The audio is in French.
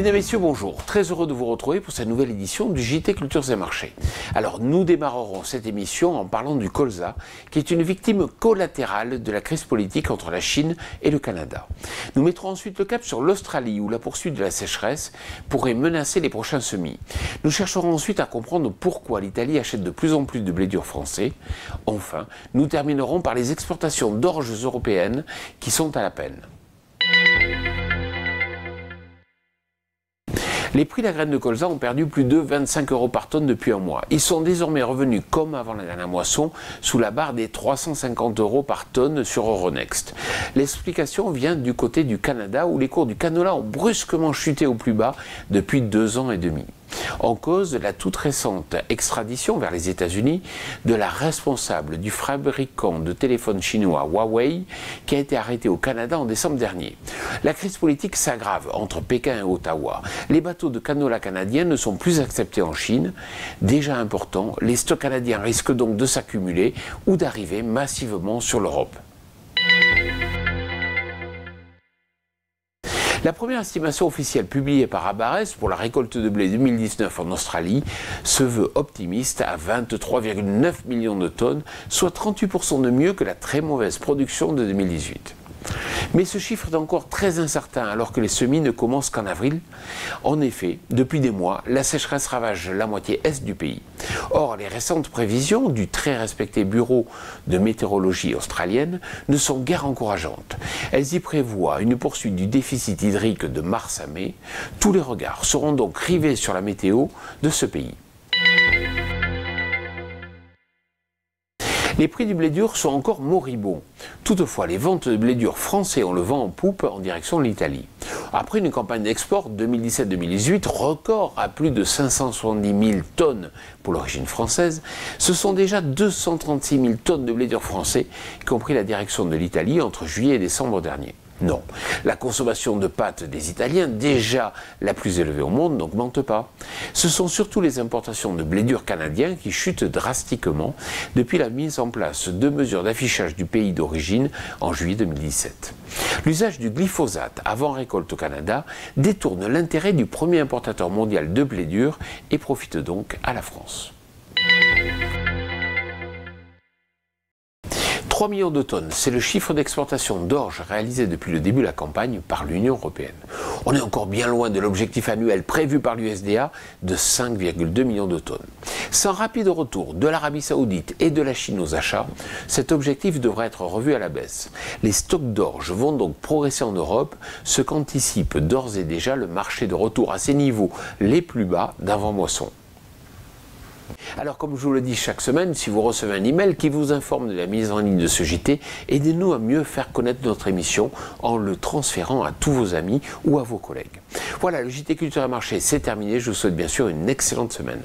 Mesdames, Messieurs, bonjour. Très heureux de vous retrouver pour cette nouvelle édition du JT Cultures et Marchés. Alors, nous démarrerons cette émission en parlant du colza, qui est une victime collatérale de la crise politique entre la Chine et le Canada. Nous mettrons ensuite le cap sur l'Australie, où la poursuite de la sécheresse pourrait menacer les prochains semis. Nous chercherons ensuite à comprendre pourquoi l'Italie achète de plus en plus de blé dur français. Enfin, nous terminerons par les exportations d'orges européennes qui sont à la peine. Les prix de la graine de colza ont perdu plus de 25 € par tonne depuis un mois. Ils sont désormais revenus, comme avant la dernière moisson, sous la barre des 350 € par tonne sur Euronext. L'explication vient du côté du Canada, où les cours du canola ont brusquement chuté au plus bas depuis 2 ans et demi. En cause, la toute récente extradition vers les États-Unis de la responsable du fabricant de téléphones chinois Huawei, qui a été arrêtée au Canada en décembre dernier. La crise politique s'aggrave entre Pékin et Ottawa. Les bateaux de canola canadiens ne sont plus acceptés en Chine. Déjà importants, les stocks canadiens risquent donc de s'accumuler ou d'arriver massivement sur l'Europe. La première estimation officielle publiée par Abares pour la récolte de blé 2019 en Australie se veut optimiste à 23,9 millions de tonnes, soit 38% de mieux que la très mauvaise production de 2018. Mais ce chiffre est encore très incertain alors que les semis ne commencent qu'en avril. En effet, depuis des mois, la sécheresse ravage la moitié est du pays. Or, les récentes prévisions du très respecté Bureau de météorologie australienne ne sont guère encourageantes. Elles y prévoient une poursuite du déficit hydrique de mars à mai. Tous les regards seront donc rivés sur la météo de ce pays. Les prix du blé dur sont encore moribonds. Toutefois, les ventes de blé dur français ont le vent en poupe en direction de l'Italie. Après une campagne d'export 2017-2018 record à plus de 570 000 tonnes pour l'origine française, ce sont déjà 236 000 tonnes de blé dur français qui ont pris la direction de l'Italie entre juillet et décembre dernier. Non, la consommation de pâtes des Italiens, déjà la plus élevée au monde, n'augmente pas. Ce sont surtout les importations de blé dur canadien qui chutent drastiquement depuis la mise en place de mesures d'affichage du pays d'origine en juillet 2017. L'usage du glyphosate avant récolte au Canada détourne l'intérêt du premier importateur mondial de blé dur et profite donc à la France. 3 millions de tonnes, c'est le chiffre d'exportation d'orge réalisé depuis le début de la campagne par l'Union européenne. On est encore bien loin de l'objectif annuel prévu par l'USDA de 5,2 millions de tonnes. Sans rapide retour de l'Arabie Saoudite et de la Chine aux achats, cet objectif devrait être revu à la baisse. Les stocks d'orge vont donc progresser en Europe, ce qu'anticipe d'ores et déjà le marché de retour à ses niveaux les plus bas d'avant-moisson. Alors, comme je vous le dis chaque semaine, si vous recevez un email qui vous informe de la mise en ligne de ce JT, aidez-nous à mieux faire connaître notre émission en le transférant à tous vos amis ou à vos collègues. Voilà, le JT Culture et Marché, c'est terminé. Je vous souhaite bien sûr une excellente semaine.